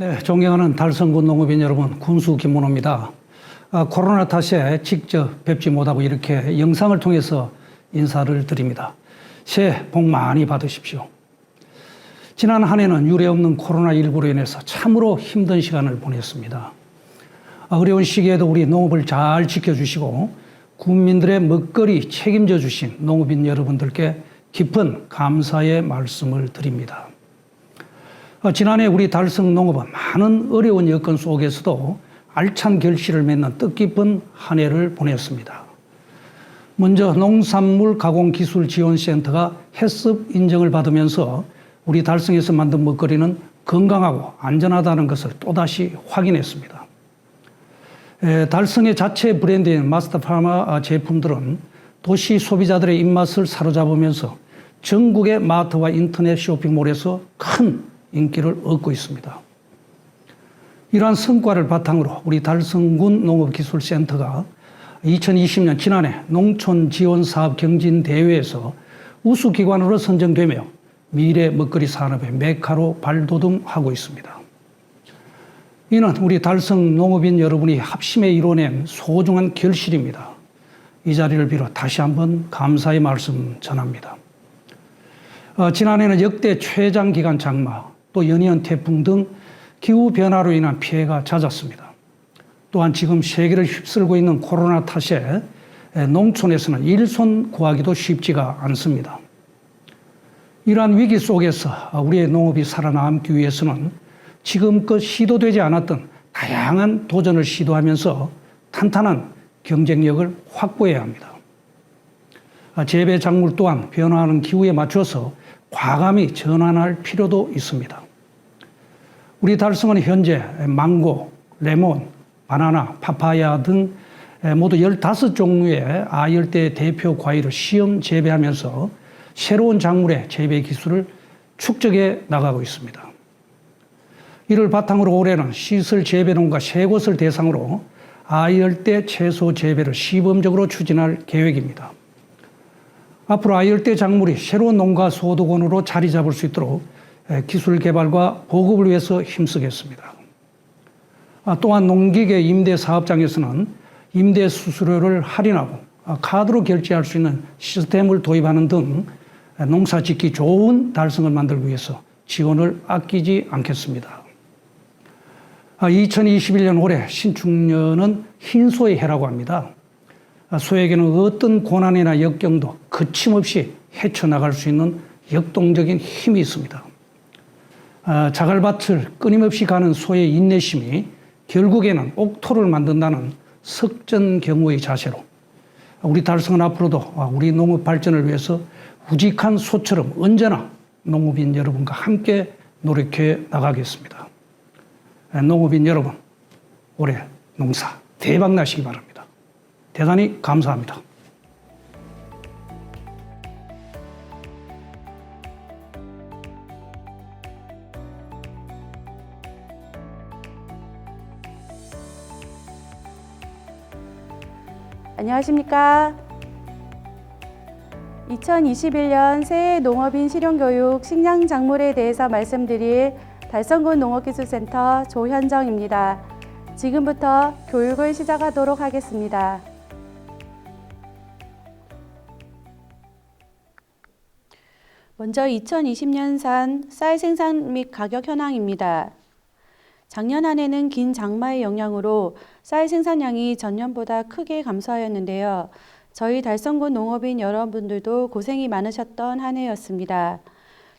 네, 존경하는 달성군 농업인 여러분, 군수 김문호입니다. 코로나 탓에 직접 뵙지 못하고 이렇게 영상을 통해서 인사를 드립니다. 새해 복 많이 받으십시오. 지난 한 해는 유례없는 코로나19로 인해서 참으로 힘든 시간을 보냈습니다. 어려운 시기에도 우리 농업을 잘 지켜주시고 국민들의 먹거리 책임져 주신 농업인 여러분들께 깊은 감사의 말씀을 드립니다. 지난해 우리 달성농업은 많은 어려운 여건 속에서도 알찬 결실을 맺는 뜻깊은 한 해를 보냈습니다. 먼저 농산물 가공기술지원센터가 해썹 인정을 받으면서 우리 달성에서 만든 먹거리는 건강하고 안전하다는 것을 또다시 확인했습니다. 달성의 자체 브랜드인 마스터파마 제품들은 도시 소비자들의 입맛을 사로잡으면서 전국의 마트와 인터넷 쇼핑몰에서 큰 인기를 얻고 있습니다. 이러한 성과를 바탕으로 우리 달성군 농업기술센터가 2020년 지난해 농촌지원사업 경진대회에서 우수기관으로 선정되며 미래 먹거리 산업의 메카로 발돋움하고 있습니다. 이는 우리 달성 농업인 여러분이 합심해 이뤄낸 소중한 결실입니다. 이 자리를 빌어 다시 한번 감사의 말씀 전합니다. 지난해는 역대 최장기간 장마, 또 연이은 태풍 등 기후변화로 인한 피해가 잦았습니다. 또한 지금 세계를 휩쓸고 있는 코로나 탓에 농촌에서는 일손 구하기도 쉽지가 않습니다. 이러한 위기 속에서 우리의 농업이 살아남기 위해서는 지금껏 시도되지 않았던 다양한 도전을 시도하면서 탄탄한 경쟁력을 확보해야 합니다. 재배 작물 또한 변화하는 기후에 맞춰서 과감히 전환할 필요도 있습니다. 우리 달성은 현재 망고, 레몬, 바나나, 파파야 등 모두 15종류의 아열대 대표 과일을 시험 재배하면서 새로운 작물의 재배 기술을 축적해 나가고 있습니다. 이를 바탕으로 올해는 시설 재배농가 3곳을 대상으로 아열대 채소 재배를 시범적으로 추진할 계획입니다. 앞으로 아열대 작물이 새로운 농가 소득원으로 자리 잡을 수 있도록 기술 개발과 보급을 위해서 힘쓰겠습니다. 또한 농기계 임대 사업장에서는 임대 수수료를 할인하고 카드로 결제할 수 있는 시스템을 도입하는 등 농사 짓기 좋은 달성을 만들기 위해서 지원을 아끼지 않겠습니다. 2021년 올해 신축년은 흰소의 해라고 합니다. 소에게는 어떤 고난이나 역경도 거침없이 헤쳐나갈 수 있는 역동적인 힘이 있습니다. 자갈밭을 끊임없이 가는 소의 인내심이 결국에는 옥토를 만든다는 석전경우의 자세로 우리 달성은 앞으로도 우리 농업 발전을 위해서 우직한 소처럼 언제나 농업인 여러분과 함께 노력해 나가겠습니다. 농업인 여러분, 올해 농사 대박 나시기 바랍니다. 대단히 감사합니다. 안녕하십니까. 2021년 새해 농업인 실용교육 식량작물에 대해서 말씀드릴 달성군 농업기술센터 조현정입니다. 지금부터 교육을 시작하도록 하겠습니다. 먼저 2020년산 쌀 생산 및 가격 현황입니다. 작년 한 해는 긴 장마의 영향으로 쌀 생산량이 전년보다 크게 감소하였는데요. 저희 달성군 농업인 여러분들도 고생이 많으셨던 한 해였습니다.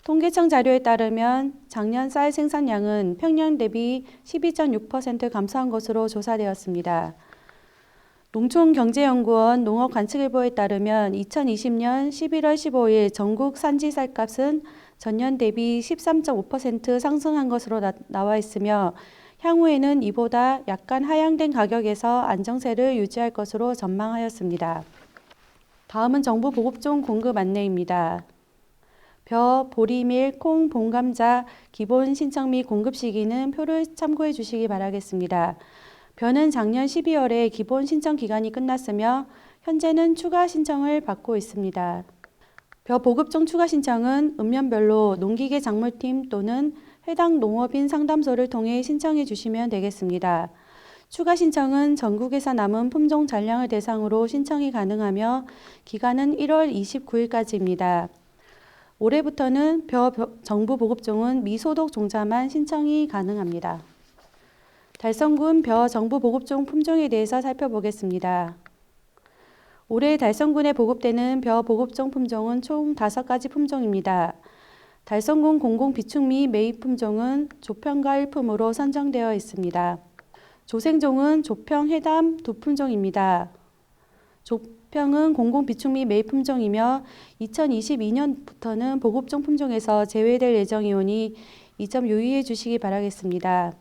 통계청 자료에 따르면 작년 쌀 생산량은 평년 대비 12.6% 감소한 것으로 조사되었습니다. 농촌경제연구원 농업관측일보에 따르면 2020년 11월 15일 전국 산지 쌀값은 전년 대비 13.5% 상승한 것으로 나와 있으며 향후에는 이보다 약간 하향된 가격에서 안정세를 유지할 것으로 전망하였습니다. 다음은 정부 보급종 공급 안내입니다. 벼, 보리밀, 콩, 봉감자 기본 신청 및 공급 시기는 표를 참고해 주시기 바라겠습니다. 벼는 작년 12월에 기본 신청 기간이 끝났으며 현재는 추가 신청을 받고 있습니다. 벼 보급종 추가 신청은 읍면별로 농기계 작물팀 또는 해당 농업인 상담소를 통해 신청해 주시면 되겠습니다. 추가 신청은 전국에서 남은 품종 잔량을 대상으로 신청이 가능하며 기간은 1월 29일까지입니다. 올해부터는 벼 정부 보급종은 미소독 종자만 신청이 가능합니다. 달성군 벼 정부 보급종 품종에 대해서 살펴보겠습니다. 올해 달성군에 보급되는 벼 보급종 품종은 총 5가지 품종입니다. 달성군 공공비축미 매입 품종은 조평과 일품으로 선정되어 있습니다. 조생종은 조평, 해담 두 품종입니다. 조평은 공공비축미 매입 품종이며 2022년부터는 보급종 품종에서 제외될 예정이오니 이 점 유의해 주시기 바라겠습니다.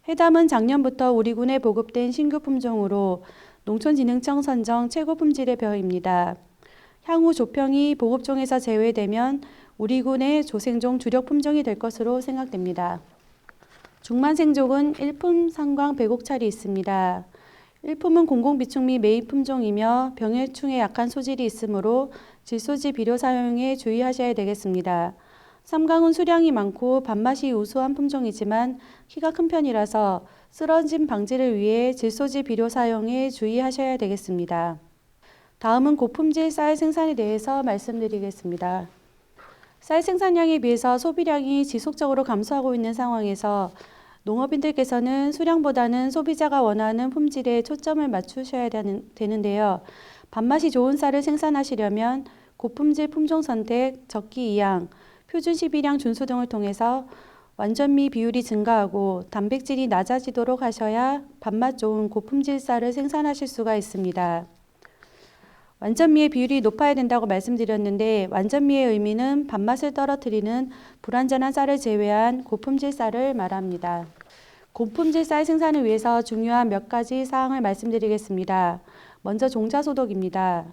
해담은 작년부터 우리 군에 보급된 신규 품종으로 농촌진흥청 선정 최고 품질의 벼입니다. 향후 조평이 보급종에서 제외되면 우리 군의 조생종 주력 품종이 될 것으로 생각됩니다. 중만생종은 일품 상광 백옥찰이 있습니다. 일품은 공공비축미 매입 품종이며 병해충에 약한 소질이 있으므로 질소지 비료 사용에 주의하셔야 되겠습니다. 삼광은 수량이 많고 밥맛이 우수한 품종이지만 키가 큰 편이라서 쓰러짐 방지를 위해 질소지 비료 사용에 주의하셔야 되겠습니다. 다음은 고품질 쌀 생산에 대해서 말씀드리겠습니다. 쌀 생산량에 비해서 소비량이 지속적으로 감소하고 있는 상황에서 농업인들께서는 수량보다는 소비자가 원하는 품질에 초점을 맞추셔야 되는데요. 밥맛이 좋은 쌀을 생산하시려면 고품질 품종 선택, 적기 이양, 표준 시비량 준수 등을 통해서 완전미 비율이 증가하고 단백질이 낮아지도록 하셔야 밥맛 좋은 고품질 쌀을 생산하실 수가 있습니다. 완전미의 비율이 높아야 된다고 말씀드렸는데 완전미의 의미는 밥맛을 떨어뜨리는 불완전한 쌀을 제외한 고품질 쌀을 말합니다. 고품질 쌀 생산을 위해서 중요한 몇 가지 사항을 말씀드리겠습니다. 먼저 종자소독입니다.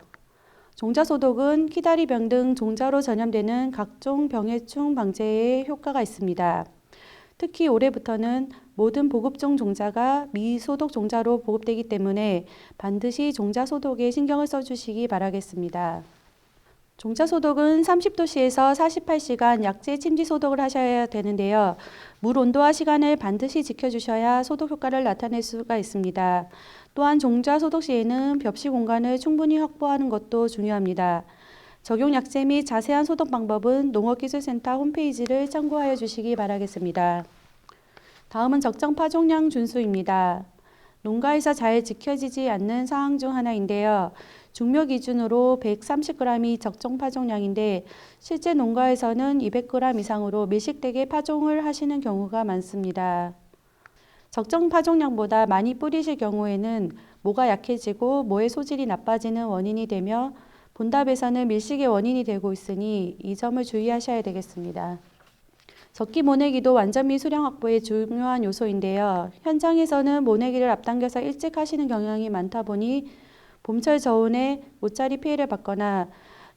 종자소독은 키다리병 등 종자로 전염되는 각종 병해충 방제에 효과가 있습니다. 특히 올해부터는 모든 보급종 종자가 미소독 종자로 보급되기 때문에 반드시 종자소독에 신경을 써주시기 바라겠습니다. 종자소독은 30도씨에서 48시간 약제 침지 소독을 하셔야 되는데요. 물 온도와 시간을 반드시 지켜주셔야 소독 효과를 나타낼 수가 있습니다. 또한 종자소독 시에는 벽시 공간을 충분히 확보하는 것도 중요합니다. 적용 약제 및 자세한 소독 방법은 농업기술센터 홈페이지를 참고하여 주시기 바라겠습니다. 다음은 적정 파종량 준수입니다. 농가에서 잘 지켜지지 않는 사항 중 하나인데요. 중묘 기준으로 130g이 적정 파종량인데 실제 농가에서는 200g 이상으로 밀식되게 파종을 하시는 경우가 많습니다. 적정 파종량보다 많이 뿌리실 경우에는 모가 약해지고 모의 소질이 나빠지는 원인이 되며 본답에서는 밀식의 원인이 되고 있으니 이 점을 주의하셔야 되겠습니다. 적기 모내기도 완전미 수량 확보의 중요한 요소인데요. 현장에서는 모내기를 앞당겨서 일찍 하시는 경향이 많다 보니 봄철 저온에 모짜리 피해를 받거나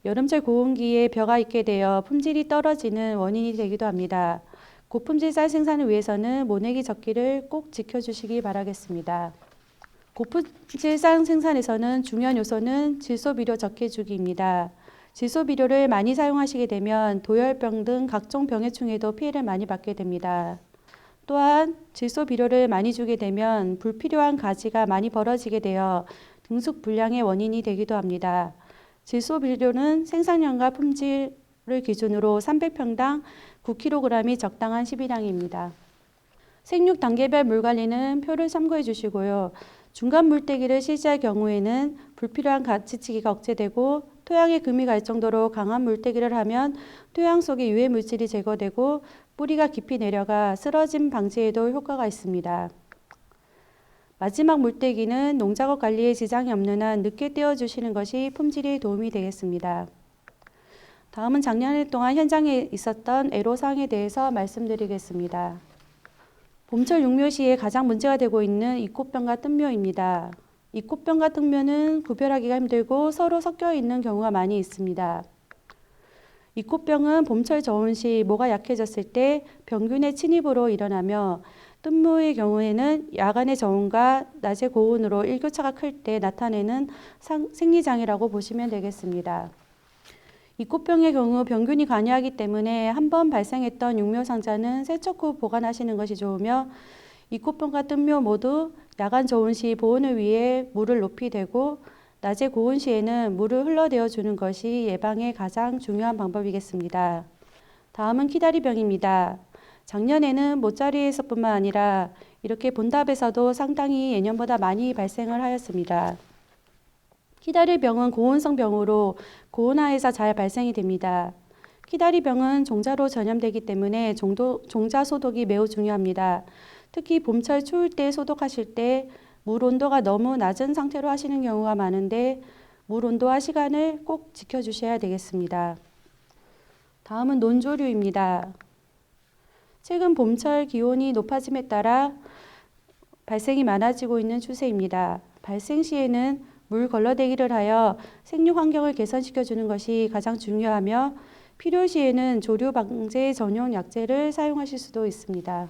여름철 고온기에 벼가 있게 되어 품질이 떨어지는 원인이 되기도 합니다. 고품질 쌀 생산을 위해서는 모내기 적기를 꼭 지켜주시기 바라겠습니다. 고품질 쌀 생산에서는 중요한 요소는 질소비료 적해주기입니다. 질소비료를 많이 사용하시게 되면 도열병 등 각종 병해충에도 피해를 많이 받게 됩니다. 또한 질소비료를 많이 주게 되면 불필요한 가지가 많이 벌어지게 되어 등숙 불량의 원인이 되기도 합니다. 질소비료는 생산량과 품질을 기준으로 300평당 9kg이 적당한 시비량입니다. 생육 단계별 물 관리는 표를 참고해 주시고요. 중간 물때기를 실시할 경우에는 불필요한 가지치기가 억제되고 토양에 금이 갈 정도로 강한 물때기를 하면 토양 속의 유해 물질이 제거되고 뿌리가 깊이 내려가 쓰러짐 방지에도 효과가 있습니다. 마지막 물때기는 농작업 관리에 지장이 없는 한 늦게 떼어주시는 것이 품질에 도움이 되겠습니다. 다음은 작년 한 해 동안 현장에 있었던 애로사항에 대해서 말씀드리겠습니다. 봄철 육묘 시에 가장 문제가 되고 있는 이꽃병과 뜬묘입니다. 이꽃병과 뜬묘는 구별하기가 힘들고 서로 섞여 있는 경우가 많이 있습니다. 이꽃병은 봄철 저온 시 모가 약해졌을 때 병균의 침입으로 일어나며 뜬묘의 경우에는 야간의 저온과 낮의 고온으로 일교차가 클 때 나타내는 생리장애라고 보시면 되겠습니다. 이코병의 경우 병균이 관여하기 때문에 한 번 발생했던 육묘 상자는 세척 후 보관하시는 것이 좋으며 이코병과 뜬묘 모두 야간 저온 시 보온을 위해 물을 높이 대고 낮에 고온 시에는 물을 흘러대어 주는 것이 예방에 가장 중요한 방법이겠습니다. 다음은 키다리병입니다. 작년에는 모짜리에서뿐만 아니라 이렇게 본답에서도 상당히 예년보다 많이 발생을 하였습니다. 키다리병은 고온성 병으로 고온하에서 잘 발생이 됩니다. 키다리병은 종자로 전염되기 때문에 종자 소독이 매우 중요합니다. 특히 봄철 추울 때 소독하실 때 물 온도가 너무 낮은 상태로 하시는 경우가 많은데 물 온도와 시간을 꼭 지켜주셔야 되겠습니다. 다음은 논조류입니다. 최근 봄철 기온이 높아짐에 따라 발생이 많아지고 있는 추세입니다. 발생 시에는 물 걸러대기를 하여 생육 환경을 개선시켜주는 것이 가장 중요하며 필요시에는 조류 방제 전용 약재를 사용하실 수도 있습니다.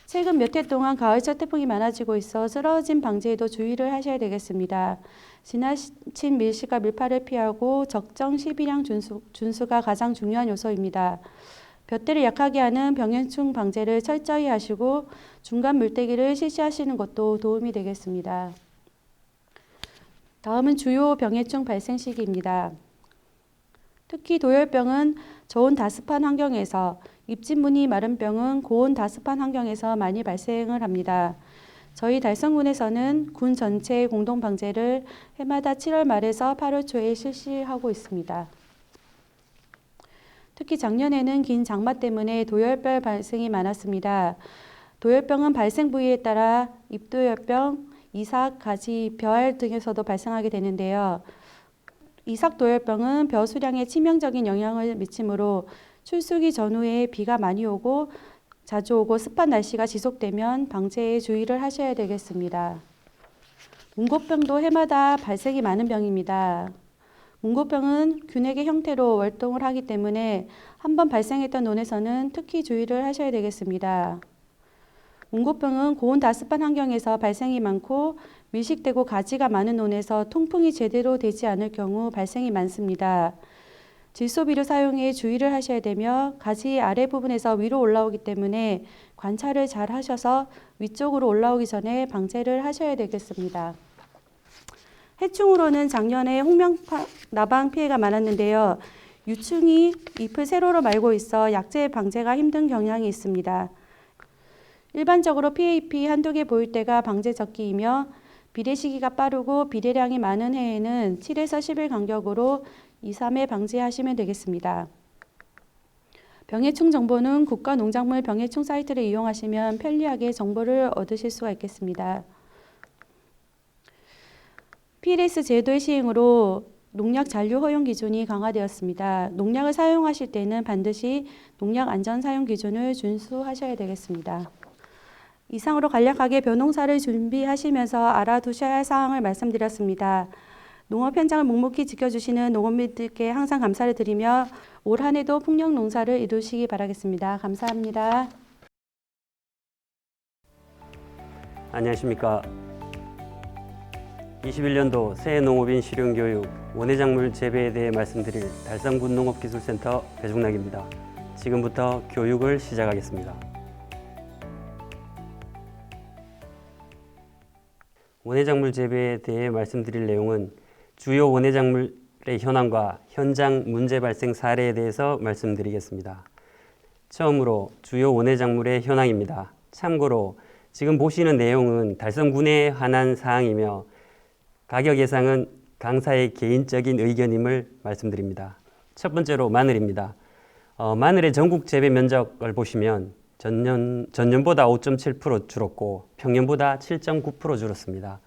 최근 몇 해 동안 가을철 태풍이 많아지고 있어 쓰러짐 방지에도 주의를 하셔야 되겠습니다. 지나친 밀실과 밀파를 피하고 적정 식이량 준수가 가장 중요한 요소입니다. 볕대를 약하게 하는 병해충 방제를 철저히 하시고 중간 물때기를 실시하시는 것도 도움이 되겠습니다. 다음은 주요 병해충 발생 시기입니다. 특히 도열병은 저온 다습한 환경에서, 입진무늬 마른 병은 고온 다습한 환경에서 많이 발생을 합니다. 저희 달성군에서는 군 전체의 공동 방제를 해마다 7월 말에서 8월 초에 실시하고 있습니다. 특히 작년에는 긴 장마 때문에 도열병 발생이 많았습니다. 도열병은 발생 부위에 따라 입도열병, 이삭, 가지, 벼알 등에서도 발생하게 되는데요. 이삭 도열병은 벼 수량에 치명적인 영향을 미치므로 출수기 전후에 비가 많이 오고 자주 오고 습한 날씨가 지속되면 방제에 주의를 하셔야 되겠습니다. 문고병도 해마다 발생이 많은 병입니다. 문고병은 균핵의 형태로 월동을 하기 때문에 한번 발생했던 논에서는 특히 주의를 하셔야 되겠습니다. 문고병은 고온 다습한 환경에서 발생이 많고 밀식되고 가지가 많은 논에서 통풍이 제대로 되지 않을 경우 발생이 많습니다. 질소비를 사용해 주의를 하셔야 되며 가지 아래 부분에서 위로 올라오기 때문에 관찰을 잘 하셔서 위쪽으로 올라오기 전에 방제를 하셔야 되겠습니다. 해충으로는 작년에 홍명나방 피해가 많았는데요. 유충이 잎을 세로로 말고 있어 약재 방제가 힘든 경향이 있습니다. 일반적으로 피해 잎이 한두 개 보일 때가 방제 적기이며 비례 시기가 빠르고 비례량이 많은 해에는 7에서 10일 간격으로 2, 3회 방제하시면 되겠습니다. 병해충 정보는 국가농작물 병해충 사이트를 이용하시면 편리하게 정보를 얻으실 수가 있겠습니다. PLS 제도의 시행으로 농약 잔류 허용 기준이 강화되었습니다. 농약을 사용하실 때는 반드시 농약 안전 사용 기준을 준수하셔야 되겠습니다. 이상으로 간략하게 벼농사를 준비하시면서 알아두셔야 할 사항을 말씀드렸습니다. 농업 현장을 묵묵히 지켜주시는 농업민들께 항상 감사를 드리며 올 한 해도 풍년 농사를 이루시기 바라겠습니다. 감사합니다. 안녕하십니까. 21년도 새해 농업인 실용교육 원예작물 재배에 대해 말씀드릴 달성군 농업기술센터 배중락입니다. 지금부터 교육을 시작하겠습니다. 원예작물 재배에 대해 말씀드릴 내용은 주요 원예작물의 현황과 현장 문제 발생 사례에 대해서 말씀드리겠습니다. 처음으로 주요 원예작물의 현황입니다. 참고로 지금 보시는 내용은 달성군에 관한 사항이며 가격 예상은 강사의 개인적인 의견임을 말씀드립니다. 첫 번째로 마늘입니다. 마늘의 전국 재배 면적을 보시면 전년보다 5.7% 줄었고 평년보다 7.9% 줄었습니다.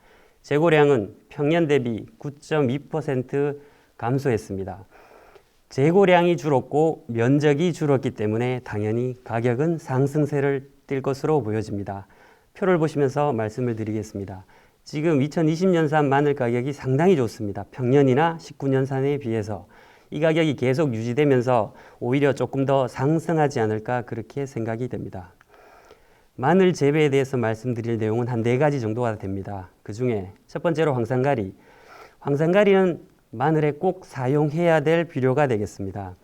재고량은 평년 대비 9.2% 감소했습니다. 재고량이 줄었고 면적이 줄었기 때문에 당연히 가격은 상승세를 띌 것으로 보여집니다. 표를 보시면서 말씀을 드리겠습니다. 지금 2020년산 마늘 가격이 상당히 좋습니다. 평년이나 19년산에 비해서 이 가격이 계속 유지되면서 오히려 조금 더 상승하지 않을까 그렇게 생각이 됩니다. 마늘 재배에 대해서 말씀드릴 내용은 한 4가지 정도가 됩니다. 그 중에 첫 번째로 황산가리. 황산가리는 마늘에 꼭 사용해야 될 비료가 되겠습니다.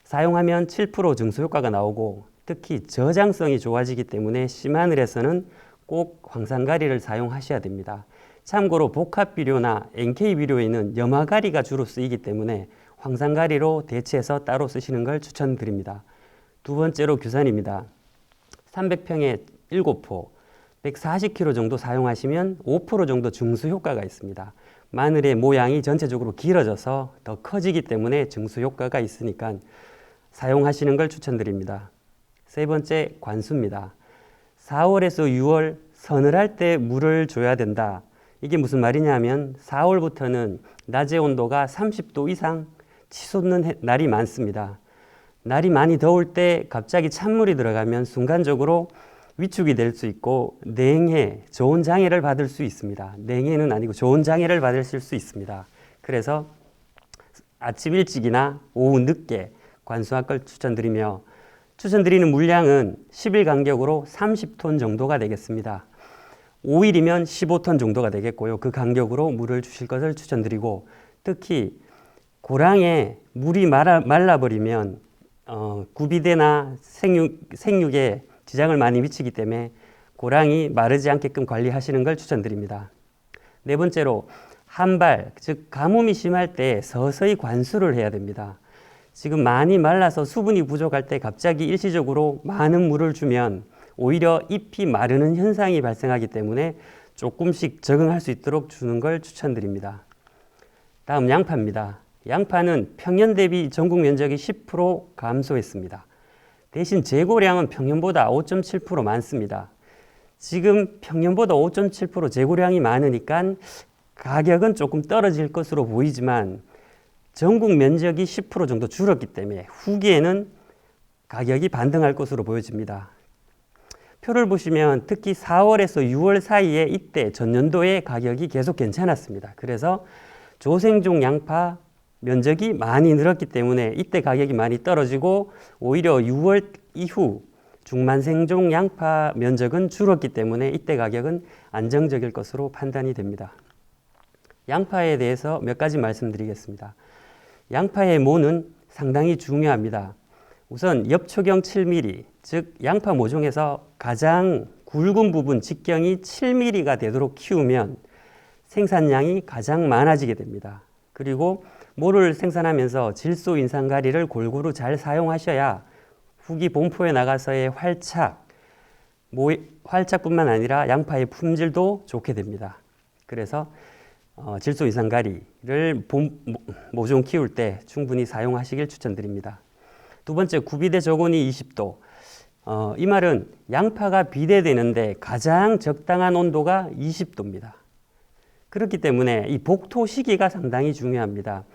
사용하면 7% 증수 효과가 나오고 특히 저장성이 좋아지기 때문에 씨마늘에서는 꼭 황산가리를 사용하셔야 됩니다. 참고로 복합비료나 NK비료에는 염화가리가 주로 쓰이기 때문에 황산가리로 대체해서 따로 쓰시는 걸 추천드립니다. 두 번째로 규산입니다. 300평에 7포, 140kg 정도 사용하시면 5% 정도 증수 효과가 있습니다. 마늘의 모양이 전체적으로 길어져서 더 커지기 때문에 증수 효과가 있으니까 사용하시는 걸 추천드립니다. 세 번째, 관수입니다. 4월에서 6월 서늘할 때 물을 줘야 된다. 이게 무슨 말이냐면 4월부터는 낮의 온도가 30도 이상 치솟는 날이 많습니다. 날이 많이 더울 때 갑자기 찬물이 들어가면 순간적으로 위축이 될 수 있고 냉해, 좋은 장애를 받을 수 있습니다. 냉해는 아니고 좋은 장애를 받으실 수 있습니다. 그래서 아침 일찍이나 오후 늦게 관수할 걸 추천드리며 추천드리는 물량은 10일 간격으로 30톤 정도가 되겠습니다. 5일이면 15톤 정도가 되겠고요. 그 간격으로 물을 주실 것을 추천드리고 특히 고랑에 물이 말라버리면 구비대나 생육에 지장을 많이 미치기 때문에 고랑이 마르지 않게끔 관리하시는 걸 추천드립니다. 네 번째로 한발, 즉 가뭄이 심할 때 서서히 관수를 해야 됩니다. 지금 많이 말라서 수분이 부족할 때 갑자기 일시적으로 많은 물을 주면 오히려 잎이 마르는 현상이 발생하기 때문에 조금씩 적응할 수 있도록 주는 걸 추천드립니다. 다음 양파입니다. 양파는 평년 대비 전국 면적이 10% 감소했습니다. 대신 재고량은 평년보다 5.7% 많습니다. 지금 평년보다 5.7% 재고량이 많으니까 가격은 조금 떨어질 것으로 보이지만 전국 면적이 10% 정도 줄었기 때문에 후기에는 가격이 반등할 것으로 보여집니다. 표를 보시면 특히 4월에서 6월 사이에 이때 전년도의 가격이 계속 괜찮았습니다. 그래서 조생종 양파 면적이 많이 늘었기 때문에 이때 가격이 많이 떨어지고 오히려 6월 이후 중만생종 양파 면적은 줄었기 때문에 이때 가격은 안정적일 것으로 판단이 됩니다. 양파에 대해서 몇 가지 말씀드리겠습니다. 양파의 모는 상당히 중요합니다. 우선 엽초경 7mm, 즉 양파 모종에서 가장 굵은 부분 직경이 7mm가 되도록 키우면 생산량이 가장 많아지게 됩니다. 그리고 모를 생산하면서 질소 인산가리를 골고루 잘 사용하셔야 후기 본포에 나가서의 활착뿐만 아니라 양파의 품질도 좋게 됩니다. 그래서 질소 인산가리를 모종 키울 때 충분히 사용하시길 추천드립니다. 두 번째, 구비대 저온이 20도. 이 말은 양파가 비대되는데 가장 적당한 온도가 20도입니다. 그렇기 때문에 이 복토 시기가 상당히 중요합니다.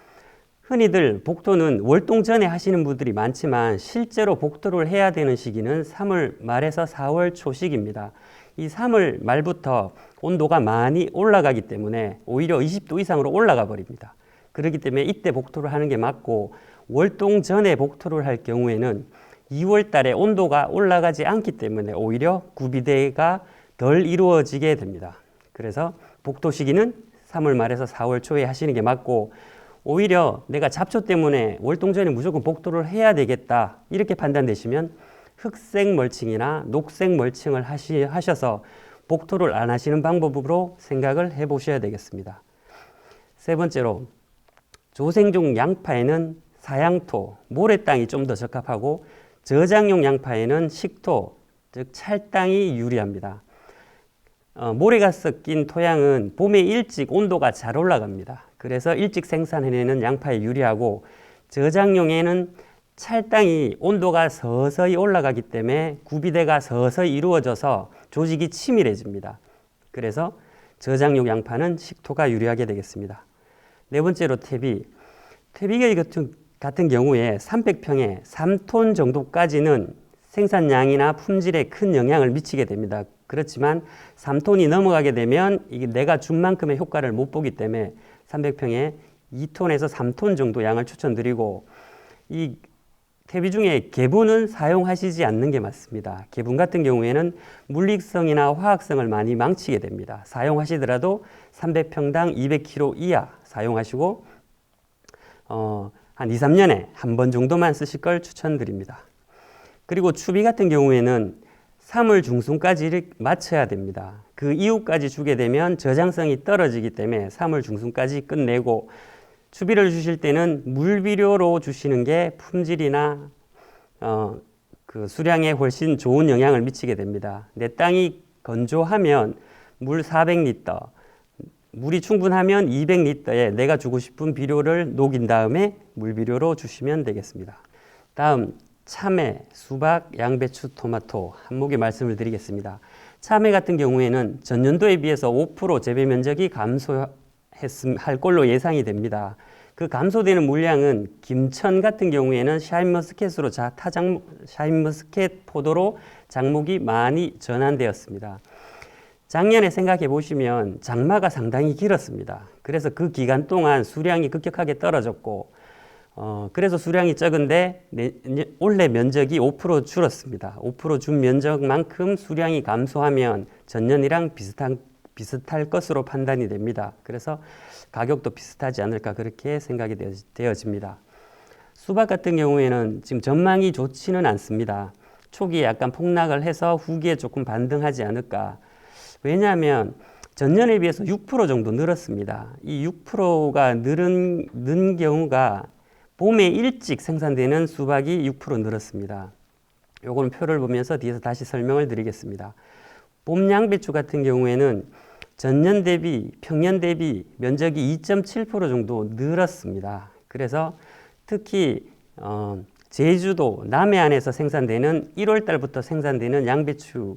흔히들 복토는 월동 전에 하시는 분들이 많지만 실제로 복토를 해야 되는 시기는 3월 말에서 4월 초 시기입니다. 이 3월 말부터 온도가 많이 올라가기 때문에 오히려 20도 이상으로 올라가 버립니다. 그렇기 때문에 이때 복토를 하는 게 맞고 월동 전에 복토를 할 경우에는 2월 달에 온도가 올라가지 않기 때문에 오히려 구비대가 덜 이루어지게 됩니다. 그래서 복토 시기는 3월 말에서 4월 초에 하시는 게 맞고 오히려 내가 잡초 때문에 월동 전에 무조건 복토를 해야 되겠다 이렇게 판단되시면 흑색 멀칭이나 녹색 멀칭을 하셔서 복토를 안 하시는 방법으로 생각을 해 보셔야 되겠습니다. 세 번째로 조생종 양파에는 사양토, 모래땅이 좀 더 적합하고 저장용 양파에는 식토, 즉 찰땅이 유리합니다. 모래가 섞인 토양은 봄에 일찍 온도가 잘 올라갑니다. 그래서 일찍 생산해내는 양파에 유리하고 저장용에는 찰땅이 온도가 서서히 올라가기 때문에 구비대가 서서히 이루어져서 조직이 치밀해집니다. 그래서 저장용 양파는 식토가 유리하게 되겠습니다. 네 번째로 퇴비. 퇴비 같은 경우에 300평에 3톤 정도까지는 생산량이나 품질에 큰 영향을 미치게 됩니다. 그렇지만 3톤이 넘어가게 되면 이게 내가 준 만큼의 효과를 못 보기 때문에 300평에 2톤에서 3톤 정도 양을 추천드리고 이 퇴비 중에 개분은 사용하시지 않는 게 맞습니다. 개분 같은 경우에는 물리성이나 화학성을 많이 망치게 됩니다. 사용하시더라도 300평당 200kg 이하 사용하시고 한 2, 3년에 한 번 정도만 쓰실 걸 추천드립니다. 그리고 추비 같은 경우에는 3월 중순까지 맞춰야 됩니다. 그 이후까지 주게 되면 저장성이 떨어지기 때문에 3월 중순까지 끝내고, 추비를 주실 때는 물비료로 주시는 게 품질이나 그 수량에 훨씬 좋은 영향을 미치게 됩니다. 내 땅이 건조하면 물 400리터, 물이 충분하면 200리터에 내가 주고 싶은 비료를 녹인 다음에 물비료로 주시면 되겠습니다. 다음, 참외, 수박, 양배추, 토마토 한 목에 말씀을 드리겠습니다. 참외 같은 경우에는 전년도에 비해서 5% 재배 면적이 감소할 걸로 예상이 됩니다. 그 감소되는 물량은 김천 같은 경우에는 샤인머스켓으로 샤인머스켓 포도로 작목이 많이 전환되었습니다. 작년에 생각해 보시면 장마가 상당히 길었습니다. 그래서 그 기간 동안 수량이 급격하게 떨어졌고, 그래서 수량이 적은데 올해 면적이 5% 줄었습니다. 5% 준 면적만큼 수량이 감소하면 전년이랑 비슷할 것으로 판단이 됩니다. 그래서 가격도 비슷하지 않을까 그렇게 생각이 되어집니다. 수박 같은 경우에는 지금 전망이 좋지는 않습니다. 초기에 약간 폭락을 해서 후기에 조금 반등하지 않을까. 왜냐하면 전년에 비해서 6% 정도 늘었습니다. 이 6%가 는 경우가 봄에 일찍 생산되는 수박이 6% 늘었습니다. 요거는 표를 보면서 뒤에서 다시 설명을 드리겠습니다. 봄 양배추 같은 경우에는 전년 대비, 평년 대비 면적이 2.7% 정도 늘었습니다. 그래서 특히 제주도 남해안에서 생산되는 1월 달부터 생산되는 양배추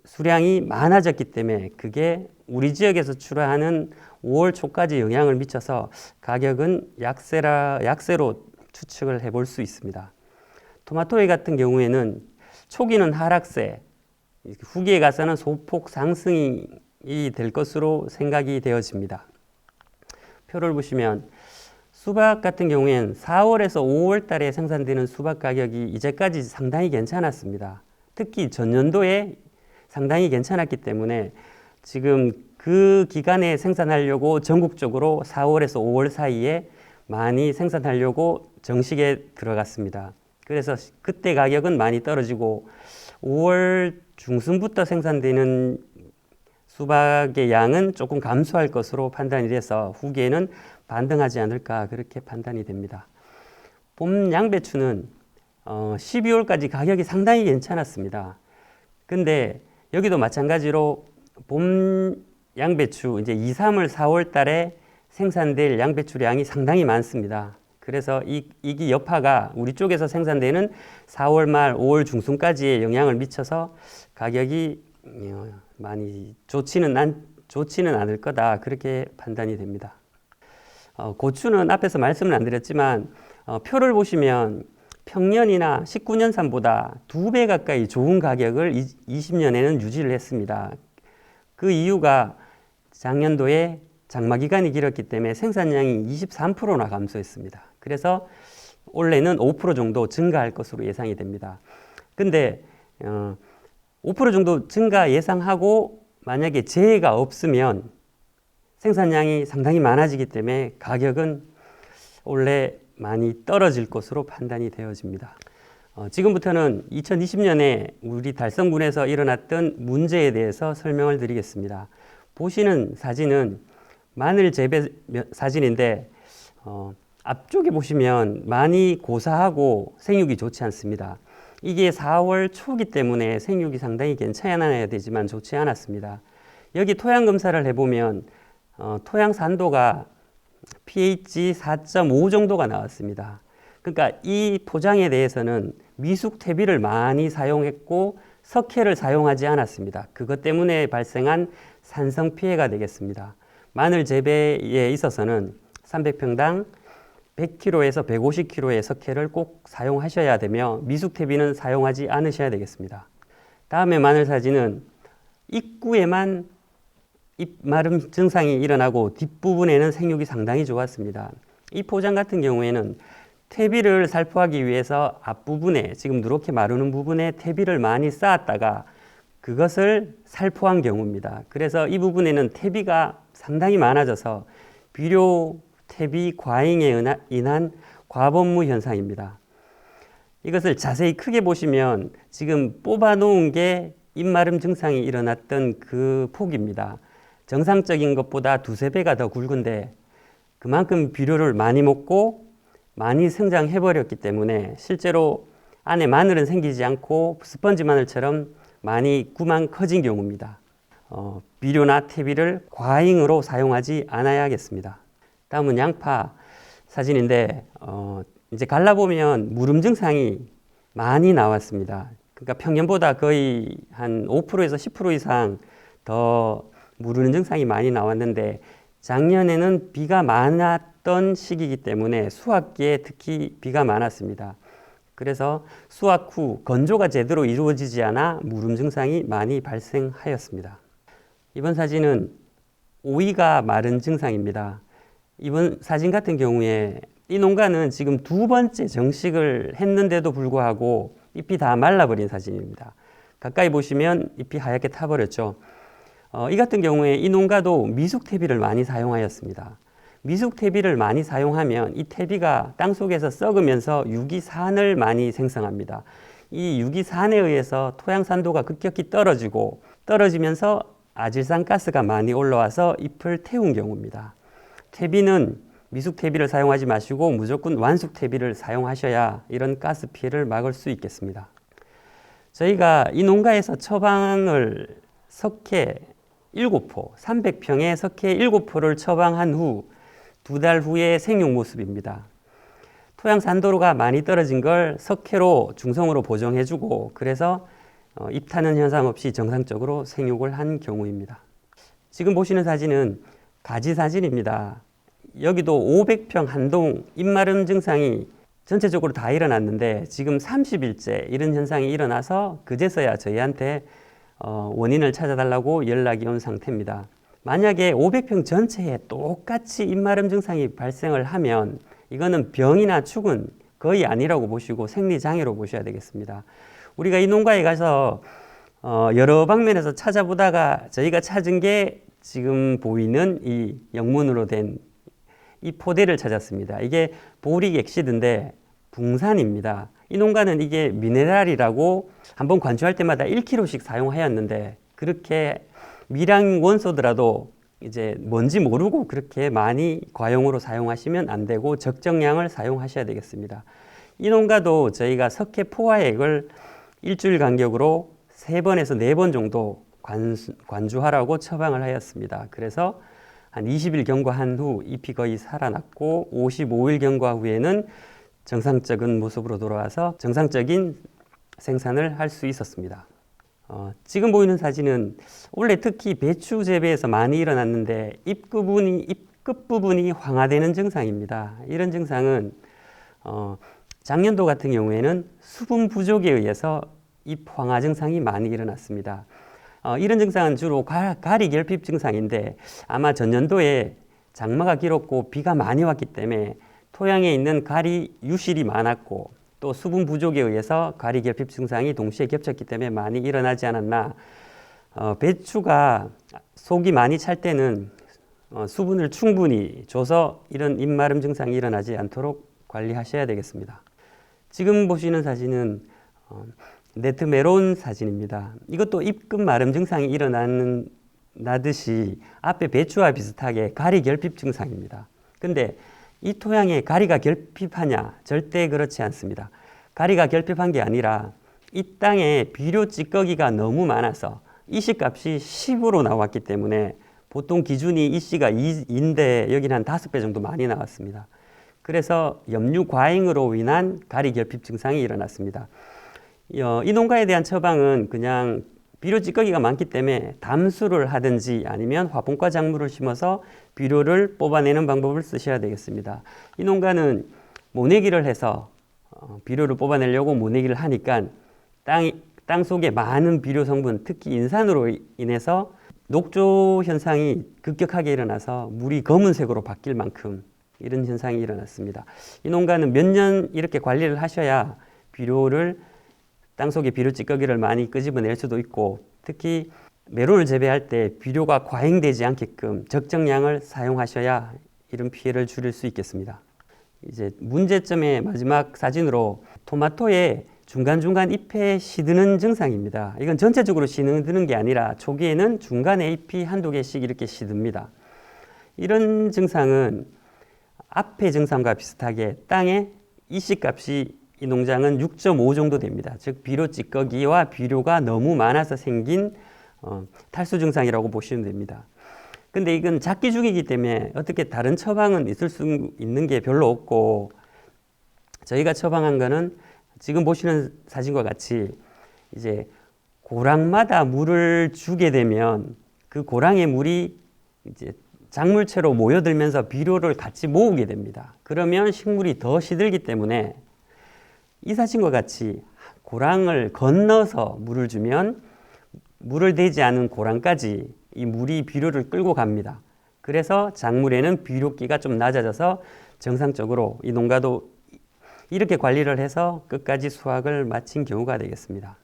수량이 많아졌기 때문에 그게 우리 지역에서 출하하는 5월 초까지 영향을 미쳐서 가격은 약세로 추측을 해볼 수 있습니다. 토마토 같은 경우에는 초기는 하락세, 후기에 가서는 소폭 상승이 될 것으로 생각이 되어집니다. 표를 보시면 수박 같은 경우에는 4월에서 5월 달에 생산되는 수박 가격이 이제까지 상당히 괜찮았습니다. 특히 전년도에 상당히 괜찮았기 때문에 지금 그 기간에 생산하려고 전국적으로 4월에서 5월 사이에 많이 생산하려고 정식에 들어갔습니다. 그래서 그때 가격은 많이 떨어지고 5월 중순부터 생산되는 수박의 양은 조금 감소할 것으로 판단이 돼서 후기에는 반등하지 않을까 그렇게 판단이 됩니다. 봄 양배추는 12월까지 가격이 상당히 괜찮았습니다. 근데 여기도 마찬가지로 봄 양배추 이제 2, 3월, 4월 달에 생산될 양배추량이 상당히 많습니다. 그래서 이 여파가 우리 쪽에서 생산되는 4월 말, 5월 중순까지의 영향을 미쳐서 가격이 많이 좋지는 않을 거다 그렇게 판단이 됩니다. 고추는 앞에서 말씀을 안 드렸지만 표를 보시면 평년이나 19년산보다 2배 가까이 좋은 가격을 20년에는 유지를 했습니다. 그 이유가 작년도에 장마 기간이 길었기 때문에 생산량이 23%나 감소했습니다. 그래서 올해는 5% 정도 증가할 것으로 예상이 됩니다. 근데 5% 정도 증가 예상하고 만약에 재해가 없으면 생산량이 상당히 많아지기 때문에 가격은 원래 많이 떨어질 것으로 판단이 되어집니다. 지금부터는 2020년에 우리 달성군에서 일어났던 문제에 대해서 설명을 드리겠습니다. 보시는 사진은 마늘 재배 사진인데 앞쪽에 보시면 많이 고사하고 생육이 좋지 않습니다. 이게 4월 초기 때문에 생육이 상당히 괜찮아야 되지만 좋지 않았습니다. 여기 토양 검사를 해보면 토양 산도가 pH 4.5 정도가 나왔습니다. 그러니까 이 포장에 대해서는 미숙 퇴비를 많이 사용했고 석회를 사용하지 않았습니다. 그것 때문에 발생한 산성 피해가 되겠습니다. 마늘 재배에 있어서는 300평당 100kg에서 150kg의 석회를 꼭 사용하셔야 되며 미숙 퇴비는 사용하지 않으셔야 되겠습니다. 다음에 마늘 사진은 입구에만 잎 마름 증상이 일어나고 뒷부분에는 생육이 상당히 좋았습니다. 이 포장 같은 경우에는 퇴비를 살포하기 위해서 앞부분에 지금 누렇게 마르는 부분에 퇴비를 많이 쌓았다가 그것을 살포한 경우입니다. 그래서 이 부분에는 퇴비가 상당히 많아져서 비료 퇴비 과잉에 인한 과범무 현상입니다. 이것을 자세히 크게 보시면 지금 뽑아놓은 게 입마름 증상이 일어났던 그 폭입니다. 정상적인 것보다 두세 배가 더 굵은데 그만큼 비료를 많이 먹고 많이 성장해버렸기 때문에 실제로 안에 마늘은 생기지 않고 스펀지 마늘처럼 많이 구만 커진 경우입니다. 비료나 퇴비를 과잉으로 사용하지 않아야겠습니다. 다음은 양파 사진인데 이제 갈라보면 무름 증상이 많이 나왔습니다. 그러니까 평년보다 거의 한 5%에서 10% 이상 더 무르는 증상이 많이 나왔는데 작년에는 비가 많았던 시기이기 때문에 수확기에 특히 비가 많았습니다. 그래서 수확 후 건조가 제대로 이루어지지 않아 무름 증상이 많이 발생하였습니다. 이번 사진은 오이가 마른 증상입니다. 이번 사진 같은 경우에 이 농가는 지금 두 번째 정식을 했는데도 불구하고 잎이 다 말라버린 사진입니다. 가까이 보시면 잎이 하얗게 타버렸죠. 이 같은 경우에 이 농가도 미숙 퇴비를 많이 사용하였습니다. 미숙 퇴비를 많이 사용하면 이 퇴비가 땅속에서 썩으면서 유기산을 많이 생성합니다. 이 유기산에 의해서 토양 산도가 급격히 떨어지면서 아질산 가스가 많이 올라와서 잎을 태운 경우입니다. 퇴비는 미숙 퇴비를 사용하지 마시고 무조건 완숙 퇴비를 사용하셔야 이런 가스 피해를 막을 수 있겠습니다. 저희가 이 농가에서 처방을 석회 7포, 300평에 석회 7포를 처방한 후 2달 후의 생육 모습입니다. 토양 산도가 많이 떨어진 걸 석회로 중성으로 보정해주고 그래서 잎 타는 현상 없이 정상적으로 생육을 한 경우입니다. 지금 보시는 사진은 가지 사진입니다. 여기도 500평 한동 잎마름 증상이 전체적으로 다 일어났는데 지금 30일째 이런 현상이 일어나서 그제서야 저희한테 원인을 찾아달라고 연락이 온 상태입니다. 만약에 500평 전체에 똑같이 잎마름 증상이 발생을 하면 이거는 병이나 축은 거의 아니라고 보시고 생리장애로 보셔야 되겠습니다. 우리가 이 농가에 가서 여러 방면에서 찾아보다가 저희가 찾은 게 지금 보이는 이 영문으로 된 이 포대를 찾았습니다. 이게 보릭 엑시드인데 붕산입니다. 이 농가는 이게 미네랄이라고 한번 관주할 때마다 1kg씩 사용하였는데 그렇게 미량 원소더라도 이제 뭔지 모르고 그렇게 많이 과용으로 사용하시면 안 되고 적정량을 사용하셔야 되겠습니다. 이 농가도 저희가 석회 포화액을 일주일 간격으로 3번에서 4번 정도 관주하라고 처방을 하였습니다. 그래서 한 20일 경과한 후 잎이 거의 살아났고 55일 경과 후에는 정상적인 모습으로 돌아와서 정상적인 생산을 할 수 있었습니다. 지금 보이는 사진은 원래 특히 배추 재배에서 많이 일어났는데 잎 끝부분이 황화되는 증상입니다. 이런 증상은 작년도 같은 경우에는 수분 부족에 의해서 잎 황화 증상이 많이 일어났습니다. 이런 증상은 주로 가리 결핍 증상인데 아마 전년도에 장마가 길었고 비가 많이 왔기 때문에 토양에 있는 가리 유실이 많았고 또 수분 부족에 의해서 가리 결핍 증상이 동시에 겹쳤기 때문에 많이 일어나지 않았나. 배추가 속이 많이 찰 때는 수분을 충분히 줘서 이런 잎마름 증상이 일어나지 않도록 관리하셔야 되겠습니다. 지금 보시는 사진은 네트 메론 사진입니다. 이것도 잎끝 마름 증상이 일어나듯이 앞에 배추와 비슷하게 가리 결핍 증상입니다. 근데 이 토양에 가리가 결핍하냐? 절대 그렇지 않습니다. 가리가 결핍한 게 아니라 이 땅에 비료 찌꺼기가 너무 많아서 이씨값이 10으로 나왔기 때문에 보통 기준이 이씨가 2인데 여기는 한 5배 정도 많이 나왔습니다. 그래서 염류 과잉으로 인한 가리 결핍 증상이 일어났습니다. 이 농가에 대한 처방은 그냥 비료 찌꺼기가 많기 때문에 담수를 하든지 아니면 화분과 작물을 심어서 비료를 뽑아내는 방법을 쓰셔야 되겠습니다. 이 농가는 모내기를 해서 비료를 뽑아내려고 모내기를 하니까 땅 속에 많은 비료 성분, 특히 인산으로 인해서 녹조 현상이 급격하게 일어나서 물이 검은색으로 바뀔 만큼 이런 현상이 일어났습니다. 이 농가는 몇 년 이렇게 관리를 하셔야 땅속에 비료 찌꺼기를 많이 끄집어낼 수도 있고 특히 메론을 재배할 때 비료가 과잉되지 않게끔 적정량을 사용하셔야 이런 피해를 줄일 수 있겠습니다. 이제 문제점의 마지막 사진으로 토마토에 중간중간 잎에 시드는 증상입니다. 이건 전체적으로 시드는 게 아니라 초기에는 중간에 잎이 한두 개씩 이렇게 시듭니다. 이런 증상은 앞의 증상과 비슷하게 땅에 이씨값이 이 농장은 6.5 정도 됩니다. 즉 비료 찌꺼기와 비료가 너무 많아서 생긴 탈수 증상이라고 보시면 됩니다. 근데 이건 작기주기이기 때문에 어떻게 다른 처방은 있을 수 있는 게 별로 없고, 저희가 처방한 거는 지금 보시는 사진과 같이 이제 고랑마다 물을 주게 되면 그 고랑의 물이 이제 작물체로 모여들면서 비료를 같이 모으게 됩니다. 그러면 식물이 더 시들기 때문에 이 사진과 같이 고랑을 건너서 물을 주면 물을 대지 않은 고랑까지 이 물이 비료를 끌고 갑니다. 그래서 작물에는 비료기가 좀 낮아져서 정상적으로 이 농가도 이렇게 관리를 해서 끝까지 수확을 마친 경우가 되겠습니다.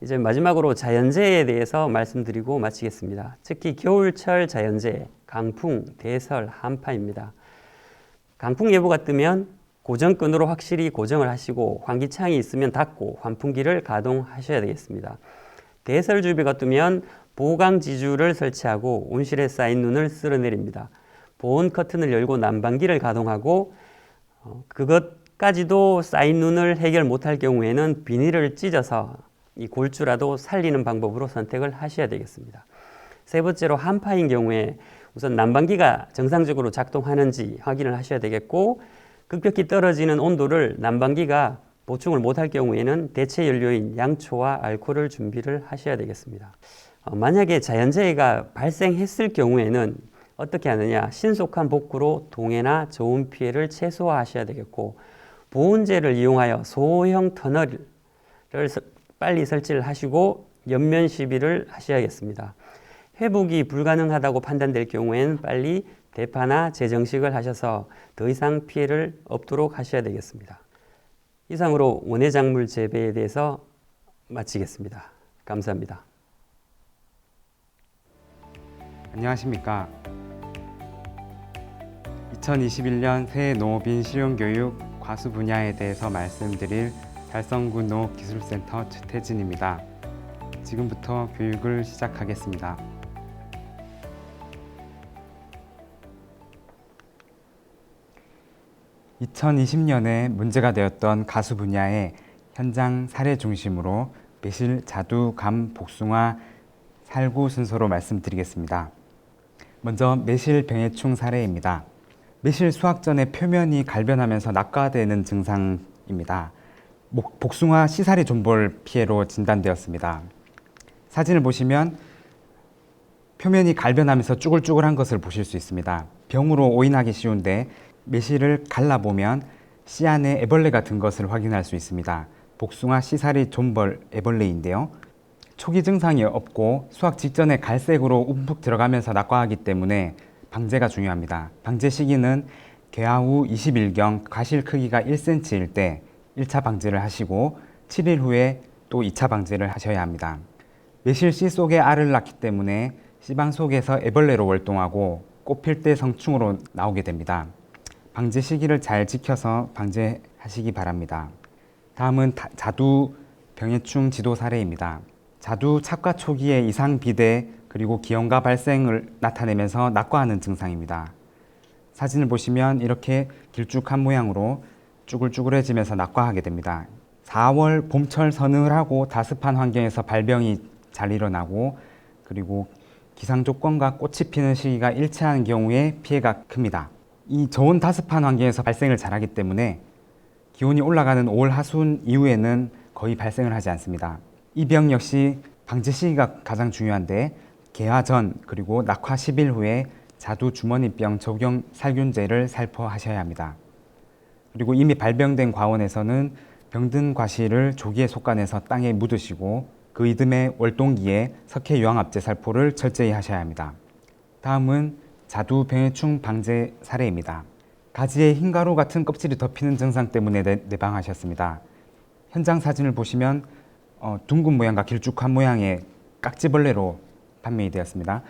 이제 마지막으로 자연재해에 대해서 말씀드리고 마치겠습니다. 특히 겨울철 자연재해, 강풍, 대설, 한파입니다. 강풍 예보가 뜨면 고정끈으로 확실히 고정을 하시고 환기창이 있으면 닫고 환풍기를 가동하셔야 되겠습니다. 대설주의보가 뜨면 보강지주를 설치하고 온실에 쌓인 눈을 쓸어내립니다. 보온 커튼을 열고 난방기를 가동하고 그것까지도 쌓인 눈을 해결 못할 경우에는 비닐을 찢어서 이 골주라도 살리는 방법으로 선택을 하셔야 되겠습니다. 세 번째로 한파인 경우에 우선 난방기가 정상적으로 작동하는지 확인을 하셔야 되겠고, 급격히 떨어지는 온도를 난방기가 보충을 못할 경우에는 대체 연료인 양초와 알코올을 준비를 하셔야 되겠습니다. 만약에 자연재해가 발생했을 경우에는 어떻게 하느냐, 신속한 복구로 동해나 저온 피해를 최소화하셔야 되겠고, 보온재를 이용하여 소형 터널을 빨리 설치를 하시고 연면 시비를 하셔야겠습니다. 회복이 불가능하다고 판단될 경우에는 빨리 대파나 재정식을 하셔서 더 이상 피해를 없도록 하셔야 되겠습니다. 이상으로 원예작물 재배에 대해서 마치겠습니다. 감사합니다. 안녕하십니까. 2021년 새해 농업인 실용교육 과수 분야에 대해서 말씀드릴 달성구 농업기술센터 최태진입니다. 지금부터 교육을 시작하겠습니다. (2020년에) 문제가 되었던 가수 분야의 현장 사례 중심으로 매실, 자두, 감, 복숭아, 살구 순서로 말씀드리겠습니다. 먼저 매실 병해충 사례입니다. 매실 수확 전에 표면이 갈변하면서 낙과되는 증상입니다. 복숭아 씨살이 존볼 피해로 진단되었습니다. 사진을 보시면 표면이 갈변하면서 쭈글쭈글한 것을 보실 수 있습니다. 병으로 오인하기 쉬운데 매실을 갈라보면 씨 안에 애벌레가 든 것을 확인할 수 있습니다. 복숭아 씨살이 존벌 애벌레인데요. 초기 증상이 없고 수확 직전에 갈색으로 움푹 들어가면서 낙과하기 때문에 방제가 중요합니다. 방제 시기는 개화 후 20일경 과실 크기가 1cm일 때 1차 방제를 하시고 7일 후에 또 2차 방제를 하셔야 합니다. 매실 씨 속에 알을 낳기 때문에 씨방 속에서 애벌레로 월동하고 꽃필 때 성충으로 나오게 됩니다. 방제 시기를 잘 지켜서 방제하시기 바랍니다. 다음은 자두 병해충 지도 사례입니다. 자두 착과 초기에 이상 비대 그리고 기형가 발생을 나타내면서 낙과하는 증상입니다. 사진을 보시면 이렇게 길쭉한 모양으로 쭈글쭈글해지면서 낙과하게 됩니다. 4월 봄철 서늘하고 다습한 환경에서 발병이 잘 일어나고 그리고 기상 조건과 꽃이 피는 시기가 일치하는 경우에 피해가 큽니다. 이 저온 다습한 환경에서 발생을 잘하기 때문에 기온이 올라가는 5월 하순 이후에는 거의 발생을 하지 않습니다. 이 병 역시 방제 시기가 가장 중요한데 개화 전 그리고 낙화 10일 후에 자두 주머니병 적용 살균제를 살포하셔야 합니다. 그리고 이미 발병된 과원에서는 병든 과실을 조기에 속아내서 땅에 묻으시고 그 이듬해 월동기에 석회유황합제 살포를 철저히 하셔야 합니다. 다음은 자두 병해충 방제 사례입니다. 가지에 흰가루 같은 껍질이 덮이는 증상 때문에 내방하셨습니다. 현장 사진을 보시면 둥근 모양과 길쭉한 모양의 깍지벌레로 판명이 되었습니다.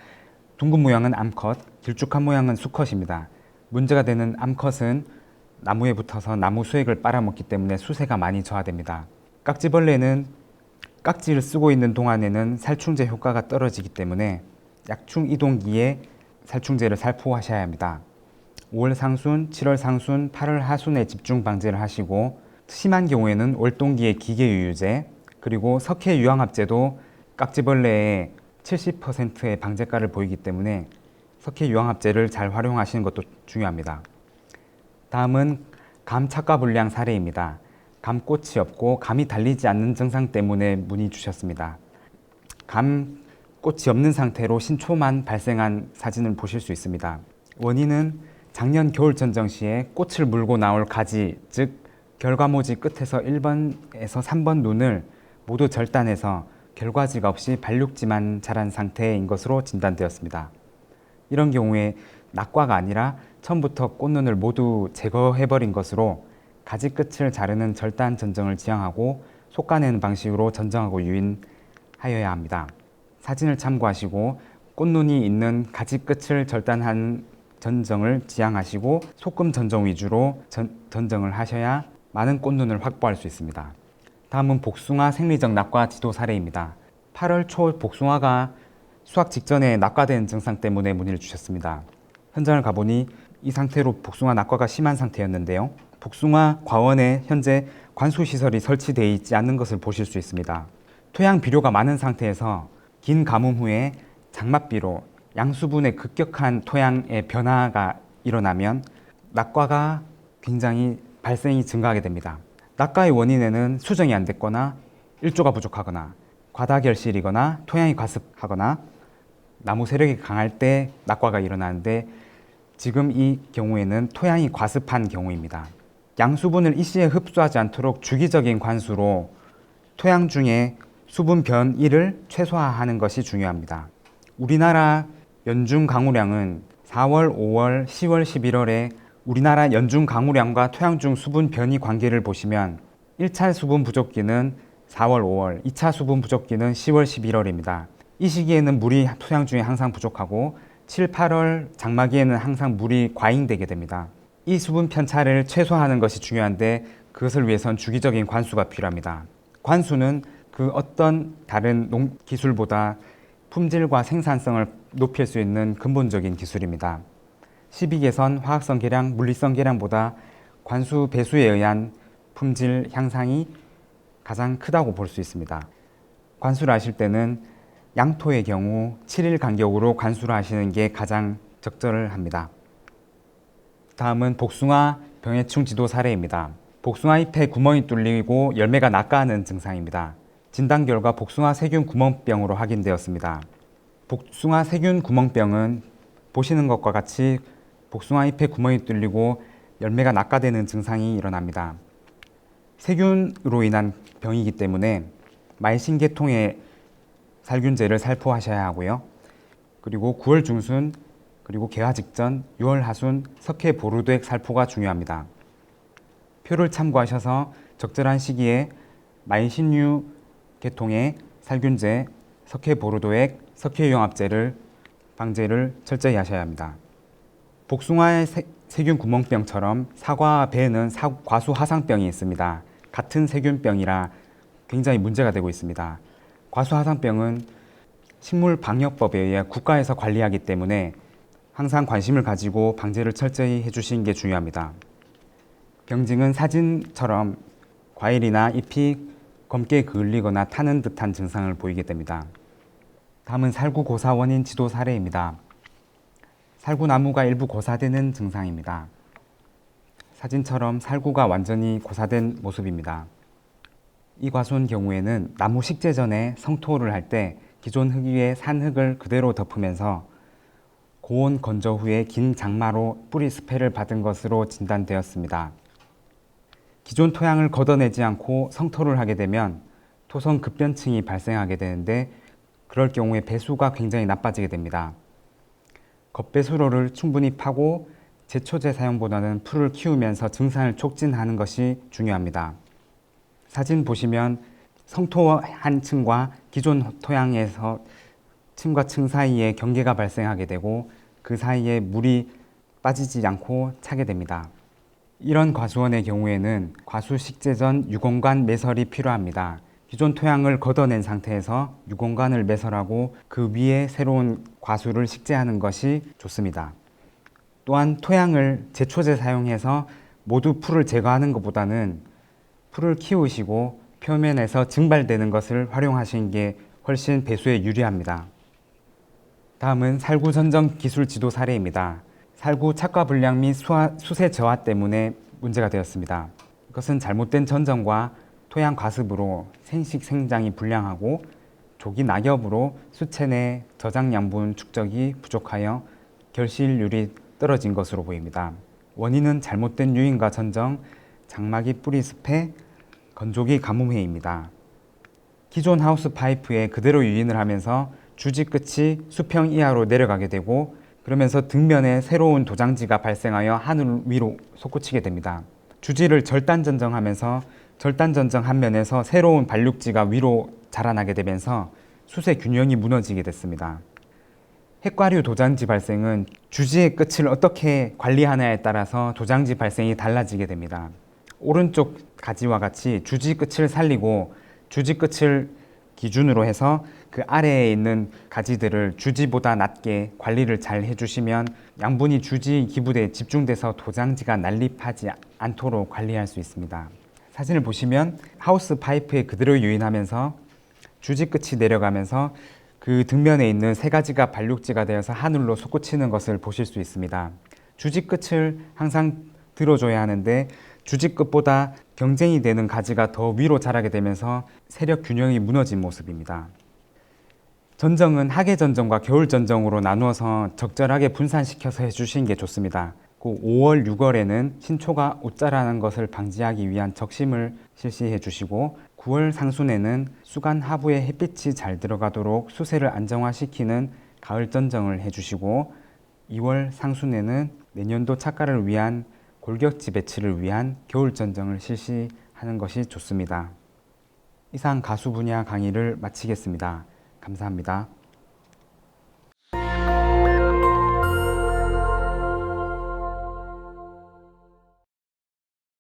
둥근 모양은 암컷, 길쭉한 모양은 수컷입니다. 문제가 되는 암컷은 나무에 붙어서 나무 수액을 빨아먹기 때문에 수세가 많이 저하됩니다. 깍지벌레는 깍지를 쓰고 있는 동안에는 살충제 효과가 떨어지기 때문에 약충 이동기에 살충제를 살포하셔야 합니다. 5월 상순, 7월 상순, 8월 하순에 집중 방제를 하시고 심한 경우에는 월동기에 기계유유제 그리고 석회유황합제도 깍지벌레의 70%의 방제가를 보이기 때문에 석회유황합제를 잘 활용하시는 것도 중요합니다. 다음은 감 착과불량 사례입니다. 감꽃이 없고 감이 달리지 않는 증상 때문에 문의 주셨습니다. 감꽃이 없는 상태로 신초만 발생한 사진을 보실 수 있습니다. 원인은 작년 겨울 전정 시에 꽃을 물고 나올 가지, 즉 결과모지 끝에서 1번에서 3번 눈을 모두 절단해서 결과지가 없이 발육지만 자란 상태인 것으로 진단되었습니다. 이런 경우에 낙과가 아니라 처음부터 꽃눈을 모두 제거해버린 것으로 가지 끝을 자르는 절단 전정을 지향하고 솎아내는 방식으로 전정하고 유인하여야 합니다. 사진을 참고하시고 꽃눈이 있는 가지 끝을 절단한 전정을 지향하시고 소금 전정 위주로 전정을 하셔야 많은 꽃눈을 확보할 수 있습니다. 다음은 복숭아 생리적 낙과 지도 사례입니다. 8월 초 복숭아가 수확 직전에 낙과된 증상 때문에 문의를 주셨습니다. 현장을 가보니 이 상태로 복숭아 낙과가 심한 상태였는데요. 복숭아 과원에 현재 관수시설이 설치되어 있지 않는 것을 보실 수 있습니다. 토양 비료가 많은 상태에서 긴 가뭄 후에 장맛비로 양수분의 급격한 토양의 변화가 일어나면 낙과가 굉장히 발생이 증가하게 됩니다. 낙과의 원인에는 수정이 안 됐거나 일조가 부족하거나 과다결실이거나 토양이 과습하거나 나무 세력이 강할 때 낙과가 일어나는데 지금 이 경우에는 토양이 과습한 경우입니다. 양수분을 일시에 흡수하지 않도록 주기적인 관수로 토양 중에 수분 변이를 최소화하는 것이 중요합니다. 우리나라 연중 강우량은 4월, 5월, 10월, 11월에 우리나라 연중 강우량과 토양 중 수분 변이 관계를 보시면 1차 수분 부족기는 4월, 5월, 2차 수분 부족기는 10월, 11월입니다. 이 시기에는 물이 토양 중에 항상 부족하고 7, 8월 장마기에는 항상 물이 과잉되게 됩니다. 이 수분 편차를 최소화하는 것이 중요한데 그것을 위해선 주기적인 관수가 필요합니다. 관수는 그 어떤 다른 농기술보다 품질과 생산성을 높일 수 있는 근본적인 기술입니다. 시비개선, 화학성 계량, 물리성 계량보다 관수 배수에 의한 품질 향상이 가장 크다고 볼 수 있습니다. 관수를 하실 때는 양토의 경우 7일 간격으로 관수를 하시는 게 가장 적절합니다. 다음은 복숭아 병해충 지도 사례입니다. 복숭아 잎에 구멍이 뚫리고 열매가 낙과하는 증상입니다. 진단 결과 복숭아 세균 구멍병으로 확인되었습니다. 복숭아 세균 구멍병은 보시는 것과 같이 복숭아 잎에 구멍이 뚫리고 열매가 낙과되는 증상이 일어납니다. 세균으로 인한 병이기 때문에 마이신 계통의 살균제를 살포하셔야 하고요. 그리고 9월 중순 그리고 개화 직전 6월 하순 석회 보루덱 살포가 중요합니다. 표를 참고하셔서 적절한 시기에 마이신류 계통의 살균제, 석회 보루도액, 석회유황합제를 방제를 철저히 하셔야 합니다. 복숭아의 세균 구멍병처럼 사과와 배에는 과수 화상병이 있습니다. 같은 세균병이라 굉장히 문제가 되고 있습니다. 과수 화상병은 식물방역법에 의해 국가에서 관리하기 때문에 항상 관심을 가지고 방제를 철저히 해주시는 게 중요합니다. 병증은 사진처럼 과일이나 잎이 검게 그을리거나 타는 듯한 증상을 보이게 됩니다. 다음은 살구 고사 원인 지도 사례입니다. 살구나무가 일부 고사되는 증상입니다. 사진처럼 살구가 완전히 고사된 모습입니다. 이 과수의 경우에는 나무 식재 전에 성토를 할 때 기존 흙 위에 산흙을 그대로 덮으면서 고온 건조 후에 긴 장마로 뿌리 스패를 받은 것으로 진단되었습니다. 기존 토양을 걷어내지 않고 성토를 하게 되면 토성 급변층이 발생하게 되는데 그럴 경우에 배수가 굉장히 나빠지게 됩니다. 겉배수로를 충분히 파고 제초제 사용보다는 풀을 키우면서 증산을 촉진하는 것이 중요합니다. 사진 보시면 성토 한 층과 기존 토양에서 층과 층 사이에 경계가 발생하게 되고 그 사이에 물이 빠지지 않고 차게 됩니다. 이런 과수원의 경우에는 과수 식재 전 유공관 매설이 필요합니다. 기존 토양을 걷어낸 상태에서 유공관을 매설하고 그 위에 새로운 과수를 식재하는 것이 좋습니다. 또한 토양을 제초제 사용해서 모두 풀을 제거하는 것보다는 풀을 키우시고 표면에서 증발되는 것을 활용하시는 게 훨씬 배수에 유리합니다. 다음은 살구 전정 기술 지도 사례입니다. 살구 착과 불량 및 수세 저하 때문에 문제가 되었습니다. 이것은 잘못된 전정과 토양 과습으로 생식 생장이 불량하고 조기 낙엽으로 수채 내 저장 양분 축적이 부족하여 결실률이 떨어진 것으로 보입니다. 원인은 잘못된 유인과 전정, 장마기 뿌리 습해, 건조기 가뭄해입니다. 기존 하우스 파이프에 그대로 유인을 하면서 주지 끝이 수평 이하로 내려가게 되고 그러면서 등면에 새로운 도장지가 발생하여 하늘 위로 솟구치게 됩니다. 주지를 절단 전정하면서 절단 전정 한 면에서 새로운 반륙지가 위로 자라나게 되면서 수세 균형이 무너지게 됐습니다. 핵과류 도장지 발생은 주지의 끝을 어떻게 관리하느냐에 따라서 도장지 발생이 달라지게 됩니다. 오른쪽 가지와 같이 주지 끝을 살리고 주지 끝을 기준으로 해서 그 아래에 있는 가지들을 주지보다 낮게 관리를 잘 해주시면 양분이 주지 기부대에 집중돼서 도장지가 난립하지 않도록 관리할 수 있습니다. 사진을 보시면 하우스 파이프에 그대로 유인하면서 주지 끝이 내려가면서 그 등면에 있는 세 가지가 반륙지가 되어서 하늘로 솟구치는 것을 보실 수 있습니다. 주지 끝을 항상 들어줘야 하는데 주지 끝보다 경쟁이 되는 가지가 더 위로 자라게 되면서 세력 균형이 무너진 모습입니다. 전정은 하계 전정과 겨울 전정으로 나누어서 적절하게 분산시켜서 해주시는 게 좋습니다. 5월, 6월에는 신초가 옷자라는 것을 방지하기 위한 적심을 실시해 주시고 9월 상순에는 수간 하부에 햇빛이 잘 들어가도록 수세를 안정화시키는 가을 전정을 해주시고 2월 상순에는 내년도 착과를 위한 골격지 배치를 위한 겨울 전정을 실시하는 것이 좋습니다. 이상 가수 분야 강의를 마치겠습니다. 감사합니다.